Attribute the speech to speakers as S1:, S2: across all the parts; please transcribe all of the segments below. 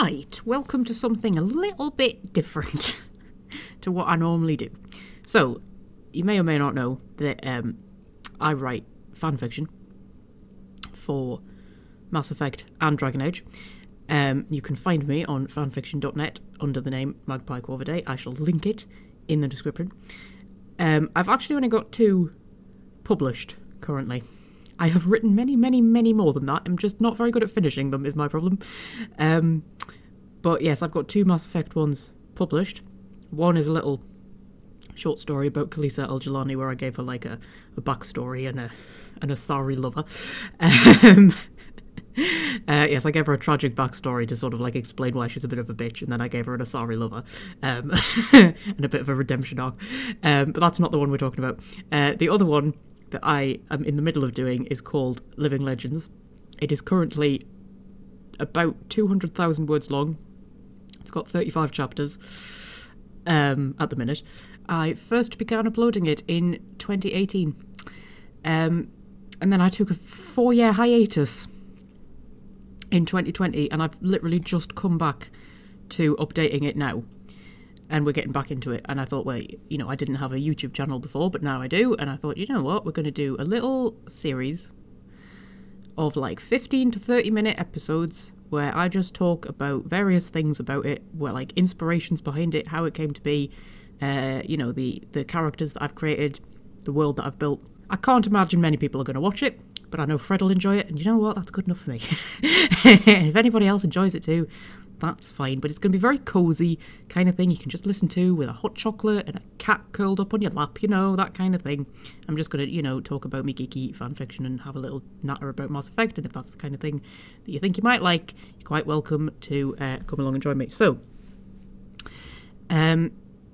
S1: Right, welcome to something a little bit different to what I normally do. So, you may or may not know that I write fanfiction for Mass Effect and Dragon Age. You can find me on fanfiction.net under the name Magpie Corvidae. I shall link it in the description. I've actually only got 2 published currently. I have written many, many, many more than that. I'm just not very good at finishing them is my problem. But yes, I've got 2 Mass Effect ones published. One is a little short story about Khaleesa Al-Jilani where I gave her like a backstory and a sorry lover. Yes, I gave her a tragic backstory to sort of like explain why she's a bit of a bitch, and then I gave her an Asari lover and a bit of a redemption arc. But that's not the one we're talking about. The other one that I am in the middle of doing is called Living Legends. It is currently about 200,000 words long. It's got 35 chapters at the minute. I first began uploading it in 2018. And then I took a 4-year hiatus in 2020, and I've literally just come back to updating it now. And we're getting back into it. And I thought, wait, you know, I didn't have a YouTube channel before, but now I do. And I thought, you know what, we're going to do a little series of like 15 to 30 minute episodes where I just talk about various things about it, where like inspirations behind it, how it came to be, you know, the characters that I've created, the world that I've built. I can't imagine many people are going to watch it, but I know Fred will enjoy it, and you know what, that's good enough for me. And if anybody else enjoys it too, that's fine. But it's going to be very cosy kind of thing you can just listen to with a hot chocolate and a cat curled up on your lap, you know, that kind of thing. I'm just going to, you know, talk about me geeky fanfiction and have a little natter about Mass Effect, and if that's the kind of thing that you think you might like, you're quite welcome to come along and join me. So,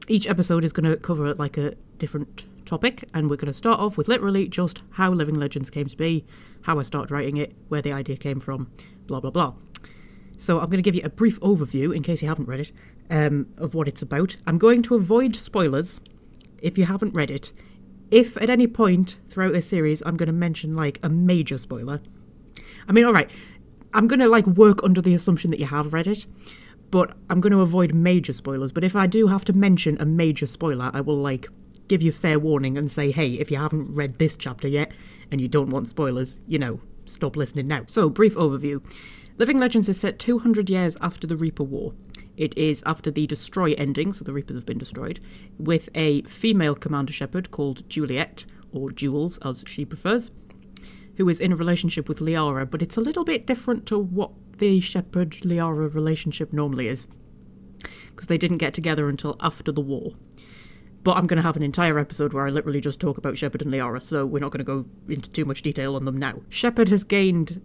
S1: each episode is going to cover like a different topic, and we're going to start off with literally just how Living Legends came to be, how I started writing it, where the idea came from, blah blah blah. So I'm going to give you a brief overview, in case you haven't read it, of what it's about. I'm going to avoid spoilers if you haven't read it. If at any point throughout this series I'm going to mention like a major spoiler, I mean, alright, I'm going to like work under the assumption that you have read it, but I'm going to avoid major spoilers. But if I do have to mention a major spoiler, I will like give you fair warning and say, hey, if you haven't read this chapter yet and you don't want spoilers, you know, stop listening now. So, brief overview. Living Legends is set 200 years after the Reaper War. It is after the Destroy ending, so the Reapers have been destroyed, with a female Commander Shepard called Juliet, or Jules as she prefers, who is in a relationship with Liara, but it's a little bit different to what the Shepard-Liara relationship normally is, because they didn't get together until after the war. But I'm going to have an entire episode where I literally just talk about Shepard and Liara, so we're not going to go into too much detail on them now. Shepard has gained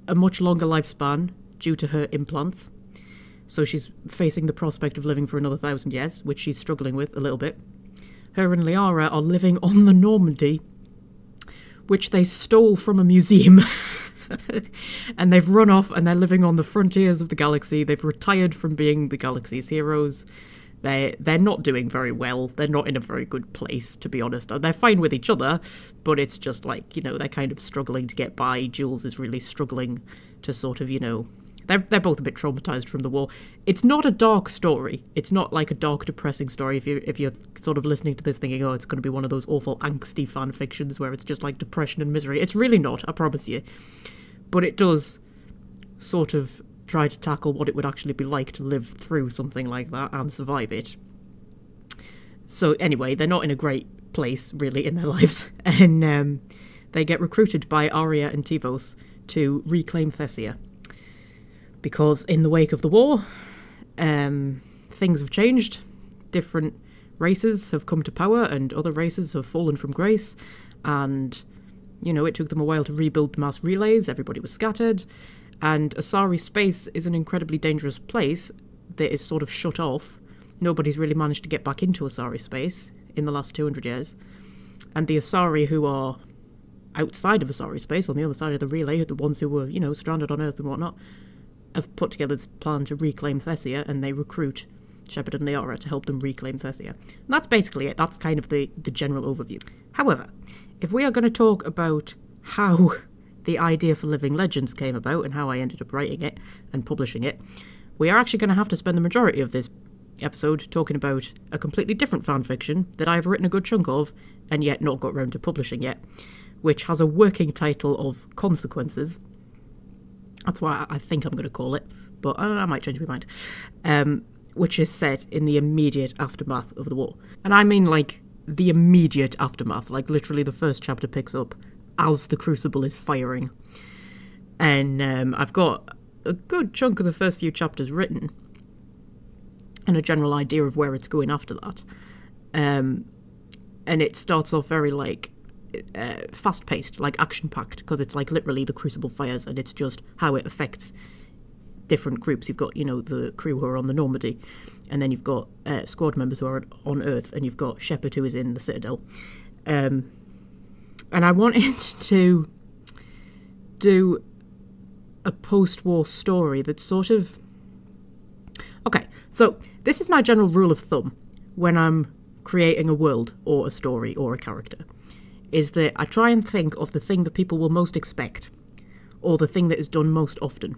S1: a much longer lifespan due to her implants, so she's facing the prospect of living for another 1,000 years, which she's struggling with a little bit. Her and Liara are living on the Normandy, which they stole from a museum. And they've run off and they're living on the frontiers of the galaxy. They've retired from being the galaxy's heroes. They're not doing very well. They're not in a very good place, to be honest. They're fine with each other, but it's just like, you know, they're kind of struggling to get by. Jules is really struggling to sort of, you know, they're both a bit traumatized from the war. It's not a dark story. It's not like a dark, depressing story. If you're sort of listening to this thinking, oh, it's going to be one of those awful angsty fan fictions where it's just like depression and misery. It's really not, I promise you. But it does sort of try to tackle what it would actually be like to live through something like that and survive it. So anyway, they're not in a great place, really, in their lives. And they get recruited by Arya and Tivos to reclaim Thessia. Because in the wake of the war, things have changed. Different races have come to power and other races have fallen from grace. And, you know, it took them a while to rebuild the mass relays. Everybody was scattered. And Asari space is an incredibly dangerous place that is sort of shut off. Nobody's really managed to get back into Asari space in the last 200 years. And the Asari who are outside of Asari space, on the other side of the relay, the ones who were, you know, stranded on Earth and whatnot, have put together this plan to reclaim Thessia, and they recruit Shepard and Liara to help them reclaim Thessia. And that's basically it. That's kind of the general overview. However, if we are going to talk about how the idea for Living Legends came about and how I ended up writing it and publishing it, we are actually going to have to spend the majority of this episode talking about a completely different fanfiction that I've written a good chunk of and yet not got round to publishing yet, which has a working title of Consequences. That's what I think I'm going to call it, but I might change my mind. Which is set in the immediate aftermath of the war. And I mean, like, the immediate aftermath. Like, literally the first chapter picks up as the Crucible is firing. And I've got a good chunk of the first few chapters written and a general idea of where it's going after that. And it starts off very, like, fast-paced, like action-packed, because it's, like, literally the Crucible fires, and it's just how it affects different groups. You've got, you know, the crew who are on the Normandy, and then you've got squad members who are on Earth, and you've got Shepard who is in the Citadel. And I wanted to do a post-war story that's sort of... Okay, so this is my general rule of thumb when I'm creating a world or a story or a character, is that I try and think of the thing that people will most expect, or the thing that is done most often,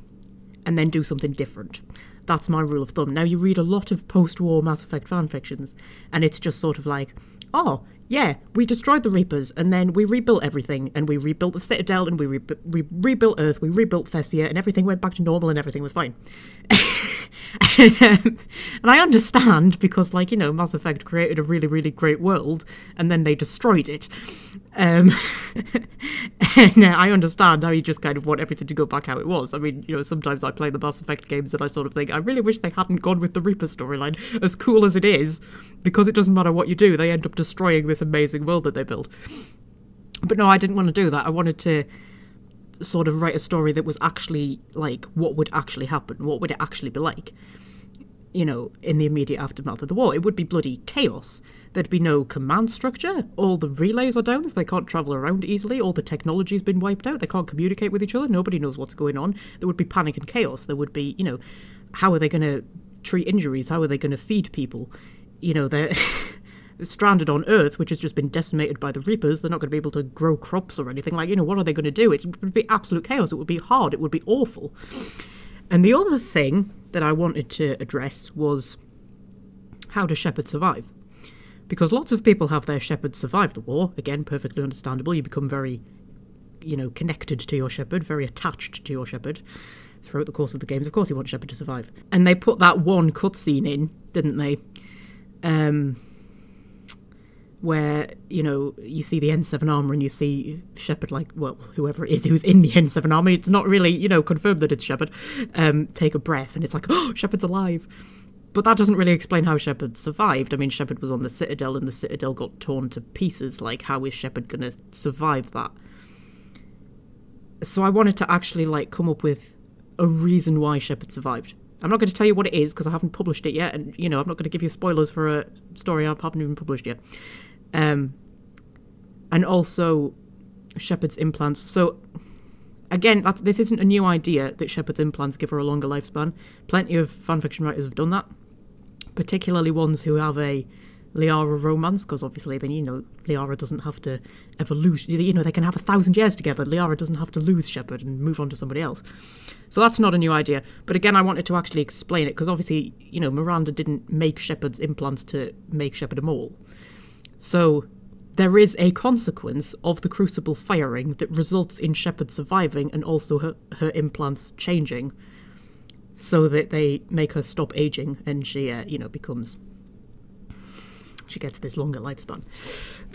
S1: and then do something different. That's my rule of thumb. Now, you read a lot of post-war Mass Effect fanfictions, and it's just sort of like, oh, yeah, we destroyed the Reapers, and then we rebuilt everything, and we rebuilt the Citadel, and we rebuilt Earth, we rebuilt Thessia, and everything went back to normal, and everything was fine. And I understand, because, like, you know, Mass Effect created a really, really great world, and then they destroyed it. And I understand how you just kind of want everything to go back how it was. I mean, you know, sometimes I play the Mass Effect games and I sort of think, I really wish they hadn't gone with the Reaper storyline, as cool as it is, because it doesn't matter what you do, they end up destroying this amazing world that they built. But no, I didn't want to do that. I wanted to sort of write a story that was actually, like, what would actually happen? What would it actually be like? You know, in the immediate aftermath of the war. It would be bloody chaos. There'd be no command structure. All the relays are down, so they can't travel around easily. All the technology's been wiped out. They can't communicate with each other. Nobody knows what's going on. There would be panic and chaos. There would be, you know, how are they going to treat injuries? How are they going to feed people? You know, they're stranded on Earth, which has just been decimated by the Reapers. They're not going to be able to grow crops or anything. Like, you know, what are they going to do? It would be absolute chaos. It would be hard. It would be awful. And the other thing that I wanted to address was, how does Shepard survive? Because lots of people have their Shepard survive the war. Again, perfectly understandable. You become very, you know, connected to your Shepard, very attached to your Shepard throughout the course of the games. Of course you want Shepard to survive. And they put that one cutscene in, didn't they? Where, you know, you see the N7 armour and you see Shepard, like, well, whoever it is who's in the N7 armour, it's not really, you know, confirmed that it's Shepard, take a breath, and it's like, oh, Shepard's alive. But that doesn't really explain how Shepard survived. I mean, Shepard was on the Citadel, and the Citadel got torn to pieces. Like, how is Shepard going to survive that? So I wanted to actually, like, come up with a reason why Shepard survived. I'm not going to tell you what it is, because I haven't published it yet, and, you know, I'm not going to give you spoilers for a story I haven't even published yet. And also Shepard's implants. So, again, this isn't a new idea that Shepard's implants give her a longer lifespan. Plenty of fanfiction writers have done that, particularly ones who have a Liara romance, because obviously then, you know, Liara doesn't have to ever lose, you know, they can have 1,000 years together. Liara doesn't have to lose Shepard and move on to somebody else. So that's not a new idea. But again, I wanted to actually explain it, because obviously, you know, Miranda didn't make Shepard's implants to make Shepard immortal. So there is a consequence of the Crucible firing that results in Shepard surviving and also her implants changing, so that they make her stop aging and she, you know, she gets this longer lifespan.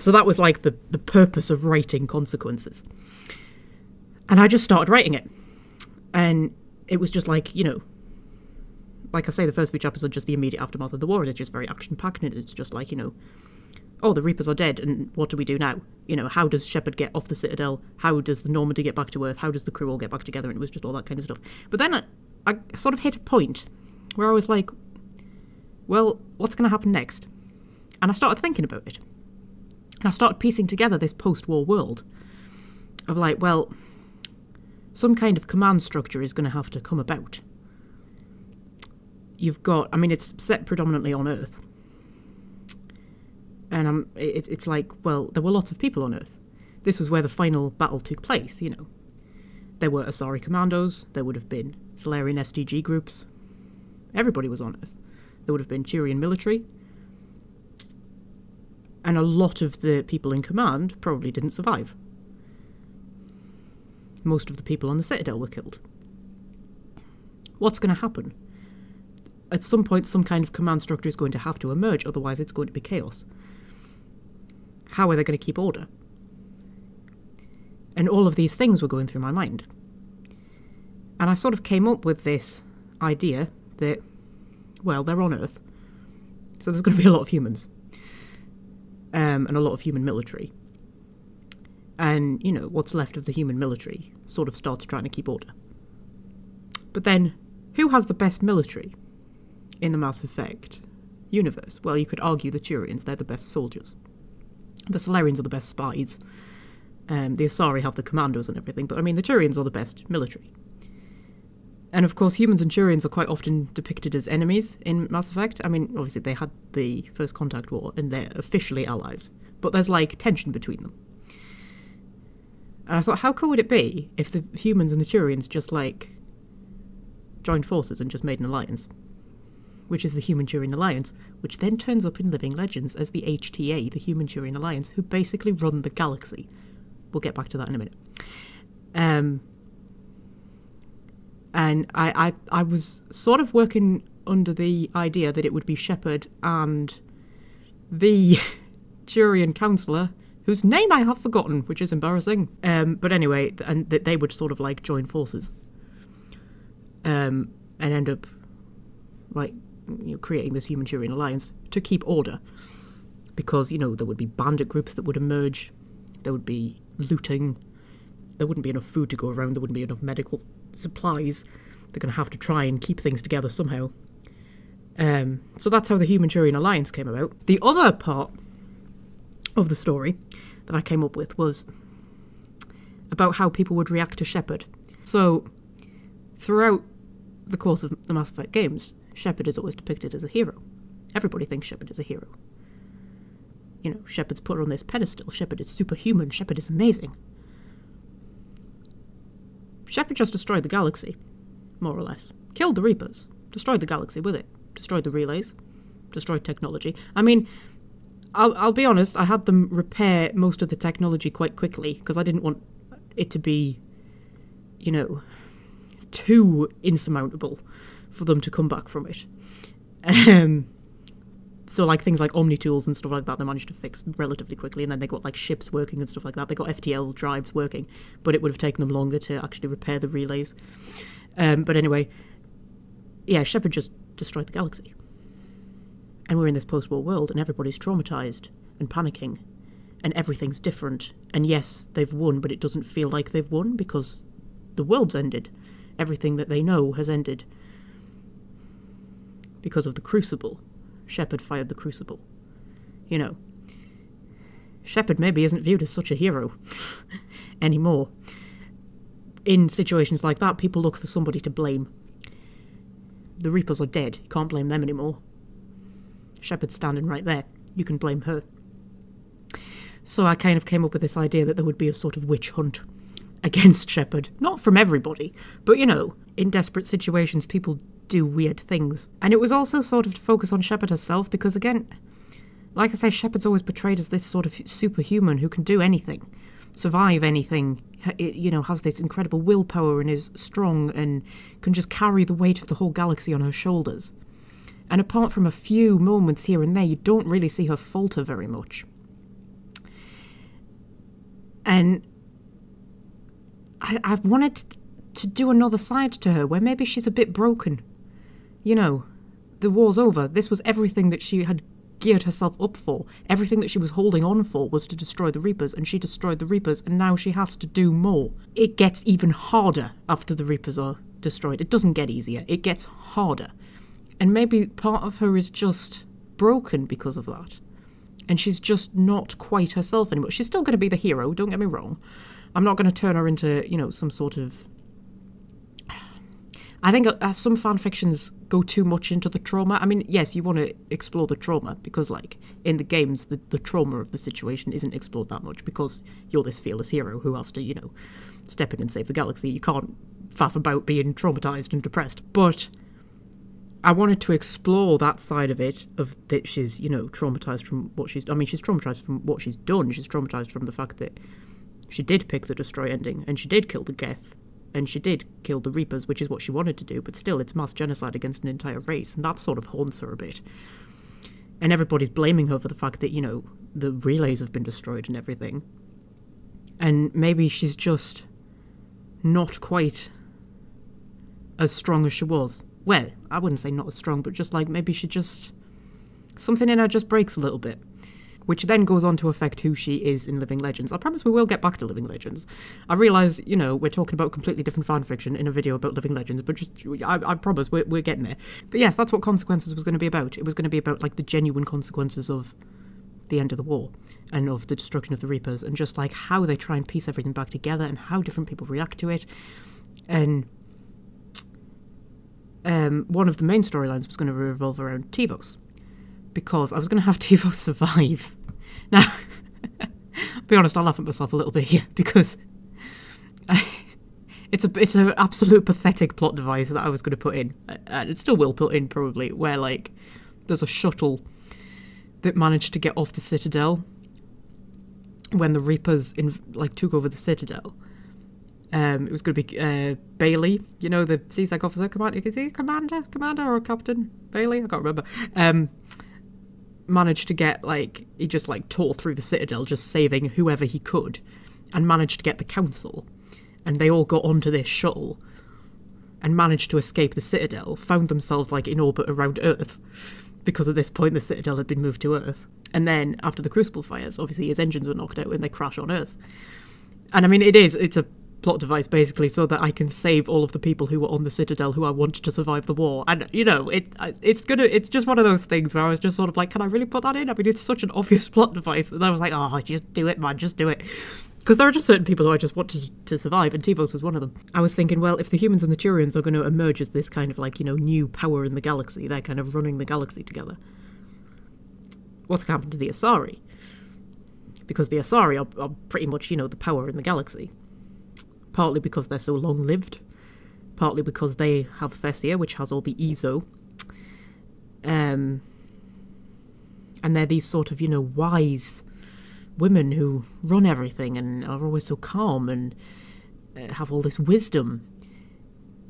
S1: So that was like the purpose of writing Consequences. And I just started writing it. And it was just like, you know, like I say, the first few chapters are just the immediate aftermath of the war, and it's just very action-packed, and it's just like, you know, oh, the Reapers are dead, and what do we do now? You know, how does Shepard get off the Citadel? How does the Normandy get back to Earth? How does the crew all get back together? And it was just all that kind of stuff. But then I sort of hit a point where I was like, well, what's going to happen next? And I started thinking about it. And I started piecing together this post-war world of like, well, some kind of command structure is going to have to come about. You've got, I mean, it's set predominantly on Earth. And it's like, well, there were lots of people on Earth. This was where the final battle took place, you know. There were Asari commandos, there would have been Solarian SDG groups, Everybody was on Earth. There would have been Turian military, and a lot of the people in command probably didn't survive. Most of the people on the Citadel were killed. What's going to happen? At some point, some kind of command structure is going to have to emerge, otherwise it's going to be chaos. How are they going to keep order? And all of these things were going through my mind. And I sort of came up with this idea that, well, they're on Earth, so there's going to be a lot of humans. And a lot of human military. And, you know, what's left of the human military sort of starts trying to keep order. But then, who has the best military in the Mass Effect universe? Well, you could argue the Turians, they're the best soldiers. The Solarians are the best spies. The Asari have the commandos and everything, but I mean, the Turians are the best military. And of course, humans and Turians are quite often depicted as enemies in Mass Effect. I mean, obviously they had the First Contact War and they're officially allies, but there's like tension between them. And I thought, how cool would it be if the humans and the Turians just like joined forces and just made an alliance? Which is the Human-Turian Alliance, which then turns up in Living Legends as the HTA, the Human-Turian Alliance, who basically run the galaxy. We'll get back to that in a minute. And I was sort of working under the idea that it would be Shepard and the Turian councillor, whose name I have forgotten, which is embarrassing. But anyway, and that they would sort of like join forces. And end up like, you know, creating this Human-Turian Alliance to keep order. Because, you know, there would be bandit groups that would emerge. There would be looting. There wouldn't be enough food to go around. There wouldn't be enough medical supplies. They're going to have to try and keep things together somehow. So that's how the Human-Turian Alliance came about. The other part of the story that I came up with was about how people would react to Shepard. So throughout the course of the Mass Effect games, Shepard is always depicted as a hero. Everybody thinks Shepard is a hero. You know, Shepard's put on this pedestal. Shepard is superhuman. Shepard is amazing. Shepard just destroyed the galaxy, more or less. Killed the Reapers. Destroyed the galaxy with it. Destroyed the relays. Destroyed technology. I mean, I'll be honest, I had them repair most of the technology quite quickly, because I didn't want it to be, you know, too insurmountable for them to come back from it. So like things like Omni-tools and stuff like that, they managed to fix relatively quickly, and then they got like ships working and stuff like that. They got FTL drives working, but it would have taken them longer to actually repair the relays. But anyway, yeah, Shepard just destroyed the galaxy. And we're in this post-war world, and everybody's traumatized and panicking, and everything's different. And yes, they've won, but it doesn't feel like they've won because the world's ended. Everything that they know has ended because of the Crucible. Shepard fired the Crucible. You know, Shepard maybe isn't viewed as such a hero anymore. In situations like that, people look for somebody to blame. The Reapers are dead. You can't blame them anymore. Shepard's standing right there. You can blame her. So I kind of came up with this idea that there would be a sort of witch hunt against Shepard. Not from everybody, but, you know, in desperate situations, people do weird things. And it was also sort of to focus on Shepard herself, because again, like I say, Shepard's always portrayed as this sort of superhuman who can do anything, survive anything, you know, has this incredible willpower and is strong and can just carry the weight of the whole galaxy on her shoulders. And apart from a few moments here and there, you don't really see her falter very much. And I've wanted to do another side to her where maybe she's a bit broken. You know, the war's over. This was everything that she had geared herself up for. Everything that she was holding on for was to destroy the Reapers, and she destroyed the Reapers, and now she has to do more. It gets even harder after the Reapers are destroyed. It doesn't get easier. It gets harder. And maybe part of her is just broken because of that. And she's just not quite herself anymore. She's still going to be the hero, don't get me wrong. I'm not going to turn her into, you know, some sort of... I think some fanfictions go too much into the trauma. I mean, yes, you want to explore the trauma because, like, in the games, the trauma of the situation isn't explored that much because you're this fearless hero who has to, you know, step in and save the galaxy. You can't faff about being traumatized and depressed. But I wanted to explore that side of it, of that she's, you know, traumatised from what she's... I mean, she's traumatised from what she's done. She's traumatised from the fact that she did pick the Destroy ending, and she did kill the Geth, and she did kill the Reapers, which is what she wanted to do, but still, it's mass genocide against an entire race, and that sort of haunts her a bit. And everybody's blaming her for the fact that, you know, the relays have been destroyed and everything. And maybe she's just not quite as strong as she was. Well, I wouldn't say not as strong, but just like maybe she just... something in her just breaks a little bit. Which then goes on to affect who she is in Living Legends. I promise we will get back to Living Legends. I realise, you know, we're talking about completely different fanfiction in a video about Living Legends, but just, I promise we're getting there. But yes, that's what Consequences was going to be about. It was going to be about, like, the genuine consequences of the end of the war and of the destruction of the Reapers, and just, like, how they try and piece everything back together and how different people react to it. And one of the main storylines was going to revolve around Tivos, because I was going to have Tivos survive. Now, I'll be honest, I laugh at myself a little bit here, because it's an absolute pathetic plot device that I was going to put in, and it still will put in probably, where, like, there's a shuttle that managed to get off the Citadel when the Reapers took over the Citadel. It was going to be Bailey, you know, the CSEC officer, commander or captain? Bailey? I can't remember. Managed to get, like, he just, like, tore through the Citadel, just saving whoever he could, and managed to get the council. And they all got onto this shuttle and managed to escape the Citadel, found themselves, like, in orbit around Earth, because at this point the Citadel had been moved to Earth. And then, after the Crucible fires, obviously his engines are knocked out and they crash on Earth. And I mean, it's a plot device, basically, so that I can save all of the people who were on the Citadel who I want to survive the war. And, you know, it's just one of those things where I was just sort of like, can I really put that in? I mean, it's such an obvious plot device. And I was like, oh, just do it, man, just do it. Because there are just certain people who I just want to survive, and Tivos was one of them. I was thinking, well, if the humans and the Turians are going to emerge as this kind of, like, you know, new power in the galaxy, they're kind of running the galaxy together, what's going to happen to the Asari? Because the Asari are pretty much, you know, the power in the galaxy. Partly because they're so long-lived, partly because they have Thessia, which has all the Ezo. And they're these sort of, you know, wise women who run everything and are always so calm and have all this wisdom.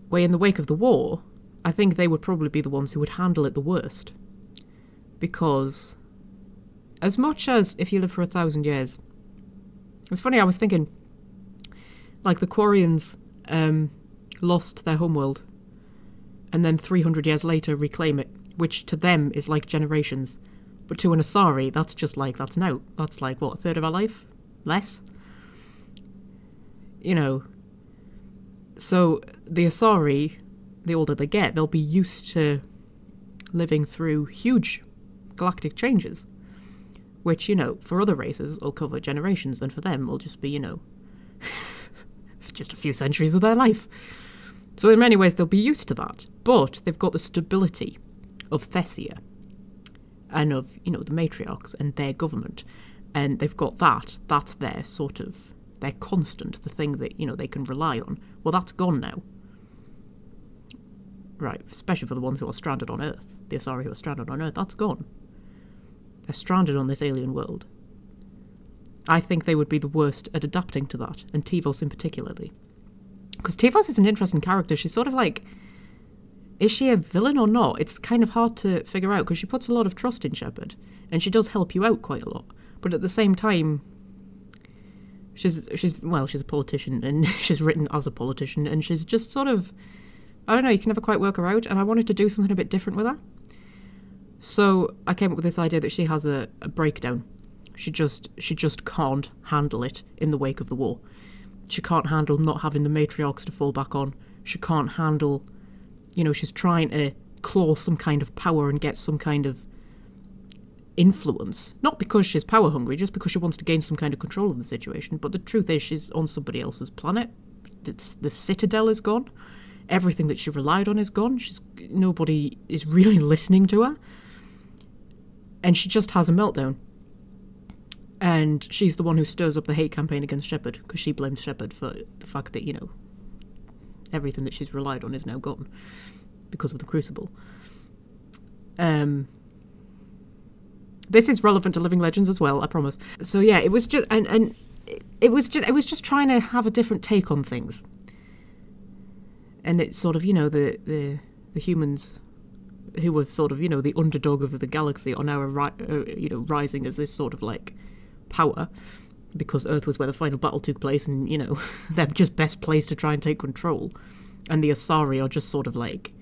S1: Where in the wake of the war, I think they would probably be the ones who would handle it the worst. Because as much as if you live for 1,000 years... It's funny, I was thinking... Like, the Quarians lost their homeworld and then 300 years later reclaim it, which to them is like generations. But to an Asari, that's just like, that's now. That's like, what, a third of our life? Less? You know. So the Asari, the older they get, they'll be used to living through huge galactic changes, which, you know, for other races will cover generations, and for them will just be, you know... just a few centuries of their life. So in many ways they'll be used to that, but they've got the stability of Thessia and of, you know, the matriarchs and their government, and they've got that's their sort of, their constant, the thing that, you know, they can rely on. Well, that's gone now. Right, especially for the ones who are stranded on Earth. The Asari who are stranded on Earth, that's gone. They're stranded on this alien world. I think they would be the worst at adapting to that, and Tivos in particularly. Because Tivos is an interesting character. She's sort of like... Is she a villain or not? It's kind of hard to figure out, because she puts a lot of trust in Shepard, and she does help you out quite a lot. But at the same time, she's a politician, and she's written as a politician, and she's just sort of... I don't know, you can never quite work her out, and I wanted to do something a bit different with her. So I came up with this idea that she has a breakdown. She just can't handle it in the wake of the war. She can't handle not having the matriarchs to fall back on. She can't handle, you know, she's trying to claw some kind of power and get some kind of influence. Not because she's power hungry, just because she wants to gain some kind of control of the situation. But the truth is, she's on somebody else's planet. The Citadel is gone. Everything that she relied on is gone. Nobody is really listening to her. And she just has a meltdown. And she's the one who stirs up the hate campaign against Shepard, because she blames Shepard for the fact that, you know, everything that she's relied on is now gone because of the Crucible. This is relevant to Living Legends as well, I promise. So yeah, it was just and it was just trying to have a different take on things. And it's sort of, the humans who were sort of, the underdog of the galaxy are now rising as this sort of like power, because Earth was where the final battle took place, and they're just best placed to try and take control. And the Asari are just sort of like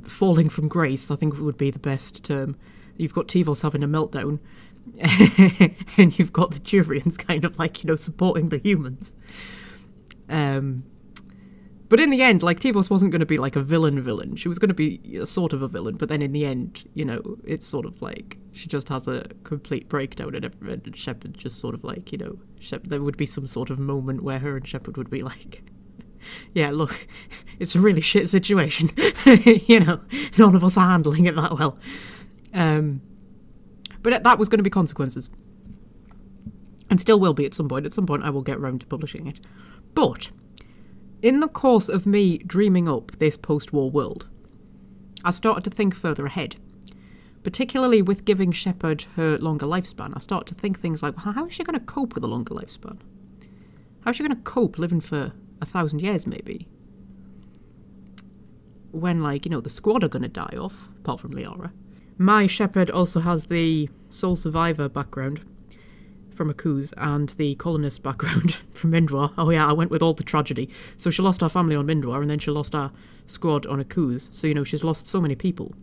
S1: falling from grace, I think would be the best term. You've got Tivos having a meltdown, and you've got the Turians kind of like, supporting the humans. But in the end, like, Tivos wasn't going to be like a villain. She was going to be a sort of a villain, but then in the end, it's sort of like she just has a complete breakdown, and Shepard just sort of like, there would be some sort of moment where her and Shepard would be like, yeah, look, it's a really shit situation. None of us are handling it that well. But that was going to be consequences. And still will be at some point. At some point I will get round to publishing it. But in the course of me dreaming up this post-war world, I started to think further ahead. Particularly with giving Shepard her longer lifespan, I started to think things like, how is she going to cope with a longer lifespan? How is she going to cope living for 1,000 years, maybe? When, the squad are going to die off, apart from Liara. My Shepard also has the sole survivor background from Akuz and the colonist background from Mindwar. Oh yeah, I went with all the tragedy. So she lost her family on Mindwar, and then she lost her squad on Akuz. So, she's lost so many people.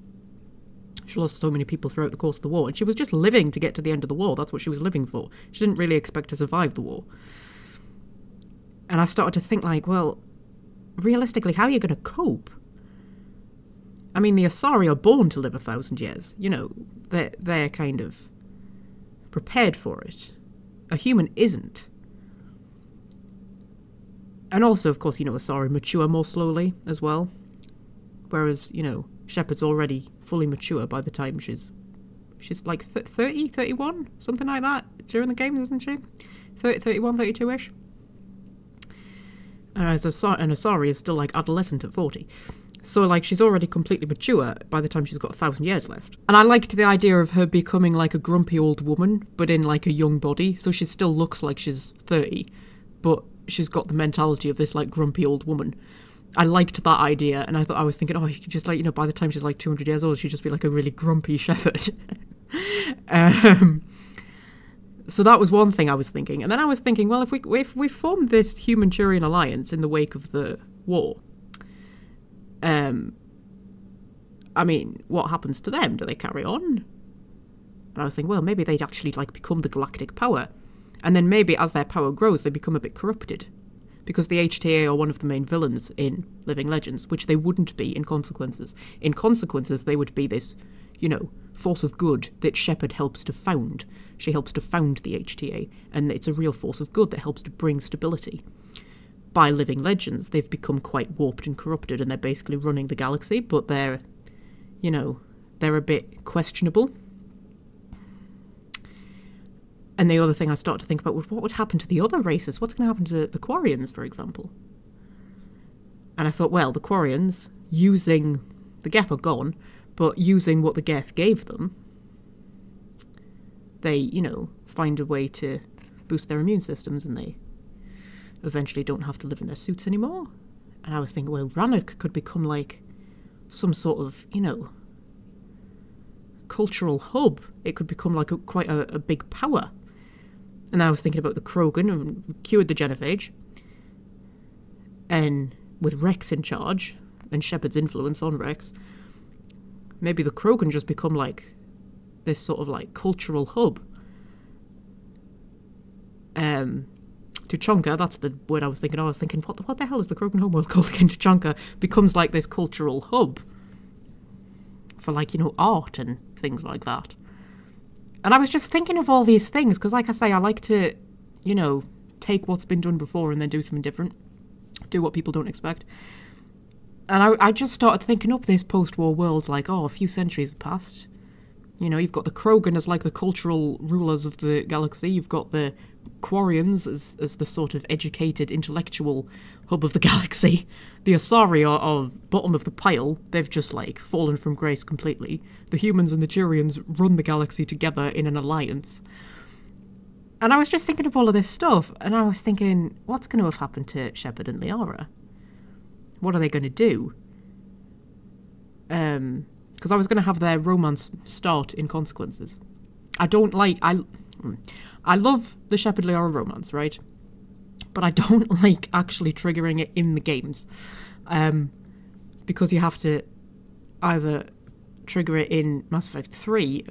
S1: She lost so many people throughout the course of the war, and she was just living to get to the end of the war. That's what she was living for. She didn't really expect to survive the war. And I started to think, well, realistically, how are you going to cope? I mean, the Asari are born to live 1,000 years. They're kind of prepared for it. A human isn't. And also, of course, Asari mature more slowly as well. Whereas, Shepard's already fully mature by the time she's like 30, 31, something like that during the game, isn't she? 30, 31, 32-ish. Whereas an Asari is still like adolescent at 40. So, she's already completely mature by the time she's got 1,000 years left. And I liked the idea of her becoming like a grumpy old woman, but in like a young body. So she still looks like she's 30, but she's got the mentality of this like grumpy old woman. I liked that idea, and I was thinking, you could just by the time she's like 200 years old, she'd just be like a really grumpy Shepard. So that was one thing I was thinking. And then I was thinking, well, if we formed this human-Turian alliance in the wake of the war, I mean, what happens to them? Do they carry on? And I was thinking, well, maybe they'd actually become the galactic power. And then maybe as their power grows, they become a bit corrupted. Because the HTA are one of the main villains in Living Legends, which they wouldn't be in Consequences. In Consequences, they would be this, force of good that Shepard helps to found. She helps to found the HTA, and it's a real force of good that helps to bring stability. By Living Legends, they've become quite warped and corrupted, and they're basically running the galaxy, but they're a bit questionable. And the other thing I started to think about was what would happen to the other races? What's going to happen to the Quarians, for example? And I thought, well, the Quarians, using... The Geth are gone, but using what the Geth gave them, they, find a way to boost their immune systems, and they eventually don't have to live in their suits anymore. And I was thinking, well, Rannoch could become like some sort of, cultural hub. It could become like quite a big power. And I was thinking about the Krogan, and cured the genophage, and with Rex in charge, and Shepard's influence on Rex, maybe the Krogan just become like this sort of like cultural hub. Tuchanka, that's the word I was thinking. I was thinking, what the hell is the Krogan homeworld called again? Tuchanka becomes like this cultural hub for art and things like that. And I was just thinking of all these things, because like I say, I like to, take what's been done before and then do something different. Do what people don't expect. And I just started thinking up this post-war world, a few centuries have passed. You know, you've got the Krogan as like the cultural rulers of the galaxy. You've got the Quarians as the sort of educated, intellectual hub of the galaxy. The Asari are bottom of the pile. They've just, like, fallen from grace completely. The humans and the Turians run the galaxy together in an alliance. And I was just thinking of all of this stuff, and I was thinking, what's going to have happened to Shepard and Liara? What are they going to do? Because I was going to have their romance start in Consequences. I love the Shepard Liara romance, right? But I don't like actually triggering it in the games. Because you have to either trigger it in Mass Effect 3,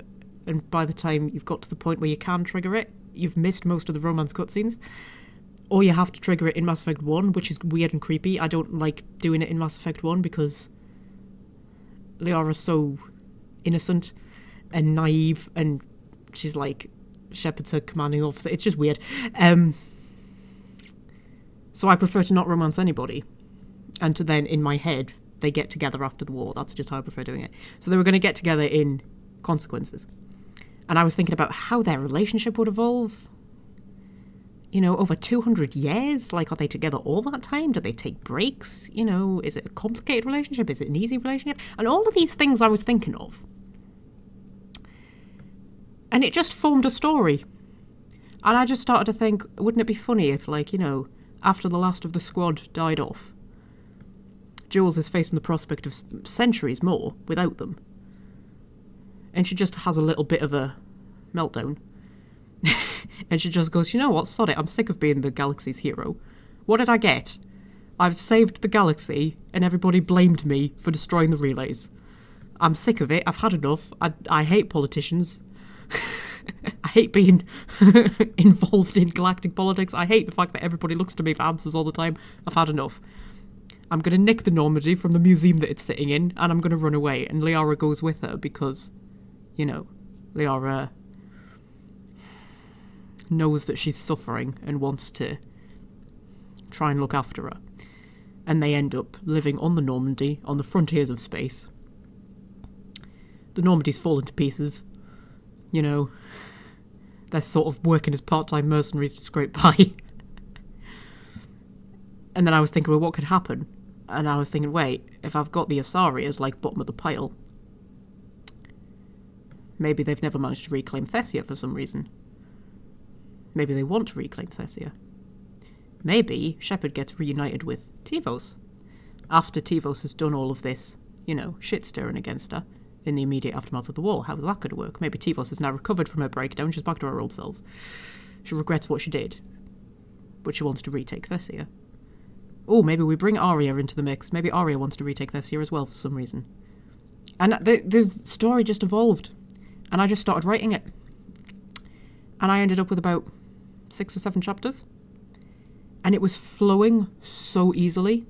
S1: and by the time you've got to the point where you can trigger it, you've missed most of the romance cutscenes. Or you have to trigger it in Mass Effect 1, which is weird and creepy. I don't like doing it in Mass Effect 1 because Liara's so innocent and naive, and she's like Shepard's her commanding officer. It's just weird. So I prefer to not romance anybody, and to then, in my head, they get together after the war. That's just how I prefer doing it. So they were going to get together in Consequences. And I was thinking about how their relationship would evolve. You know, over 200 years? Like, are they together all that time? Do they take breaks? You know, is it a complicated relationship? Is it an easy relationship? And all of these things I was thinking of. And it just formed a story. And I just started to think, wouldn't it be funny if, like, you know, after the last of the squad died off, Jules is facing the prospect of centuries more without them. And she just has a little bit of a meltdown. And she just goes, you know what, sod it, I'm sick of being the galaxy's hero. What did I get? I've saved the galaxy, and everybody blamed me for destroying the relays. I'm sick of it, I've had enough, I hate politicians. I hate being involved in galactic politics. I hate the fact that everybody looks to me for answers all the time. I've had enough. I'm going to nick the Normandy from the museum that it's sitting in, and I'm going to run away. And Liara goes with her because, you know, Liara knows that she's suffering and wants to try and look after her. And they end up living on the Normandy, on the frontiers of space. The Normandy's fallen to pieces. You know, they're sort of working as part-time mercenaries to scrape by. And then I was thinking, well, what could happen? And I was thinking, wait, if I've got the Asari as, like, bottom of the pile, maybe they've never managed to reclaim Thessia for some reason. Maybe they want to reclaim Thessia. Maybe Shepard gets reunited with Tivos after Tivos has done all of this, you know, shit-stirring against her in the immediate aftermath of the war. How's that going to work? Maybe Tivos has now recovered from her breakdown. She's back to her old self. She regrets what she did, but she wants to retake Thessia. Oh, maybe we bring Arya into the mix. Maybe Arya wants to retake Thessia as well for some reason. And the story just evolved, and I just started writing it. And I ended up with about 6 or 7 chapters. And it was flowing so easily.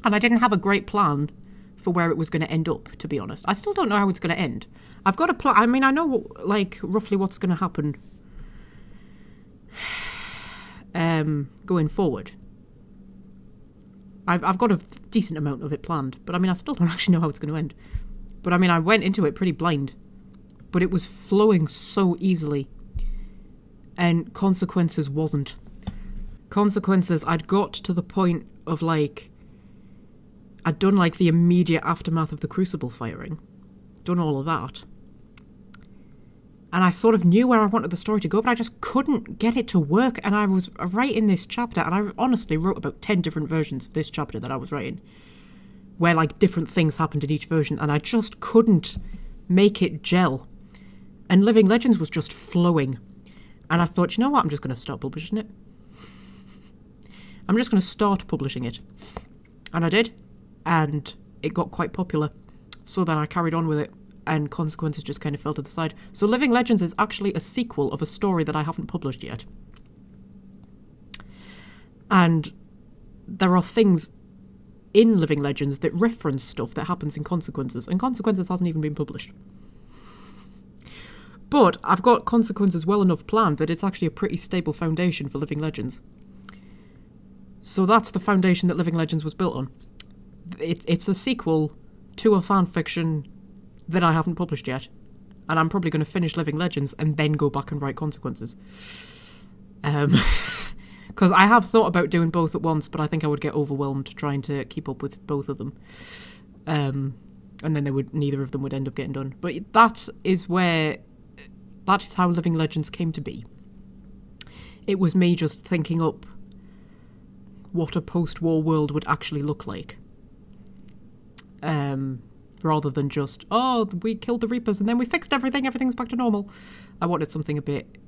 S1: And I didn't have a great plan for where it was going to end up, to be honest. I still don't know how it's going to end. I've got a plan. I mean, I know, like, roughly what's going to happen going forward. I've got a decent amount of it planned. But, I mean, I still don't actually know how it's going to end. But, I mean, I went into it pretty blind. But it was flowing so easily. And Consequences wasn't. Consequences, I'd got to the point of, like, I'd done, like, the immediate aftermath of the Crucible firing. Done all of that. And I sort of knew where I wanted the story to go, but I just couldn't get it to work. And I was writing this chapter, and I honestly wrote about 10 different versions of this chapter that I was writing, where, like, different things happened in each version, and I just couldn't make it gel. And Living Legends was just flowing. And I thought, you know what, I'm just going to start publishing it. I'm just going to start publishing it. And I did. And it got quite popular. So then I carried on with it, and Consequences just kind of fell to the side. So Living Legends is actually a sequel of a story that I haven't published yet. And there are things in Living Legends that reference stuff that happens in Consequences, and Consequences hasn't even been published. But I've got Consequences well enough planned that it's actually a pretty stable foundation for Living Legends. So that's the foundation that Living Legends was built on. It's a sequel to a fanfiction that I haven't published yet. and I'm probably going to finish Living Legends and then go back and write Consequences. Because I have thought about doing both at once, but I think I would get overwhelmed trying to keep up with both of them. And then neither of them would end up getting done. But that is how Living Legends came to be. It was me just thinking up what a post-war world would actually look like. Rather than just, oh, we killed the Reapers and then we fixed everything, everything's back to normal. I wanted something a bit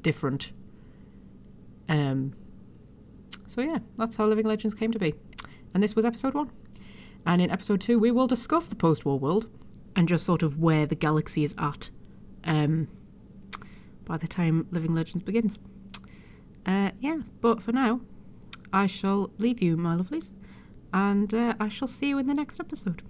S1: different. So yeah, that's how Living Legends came to be. And this was episode 1. And in episode 2, we will discuss the post-war world and just sort of where the galaxy is at by the time Living Legends begins. Yeah, but for now, I shall leave you, my lovelies, and I shall see you in the next episode.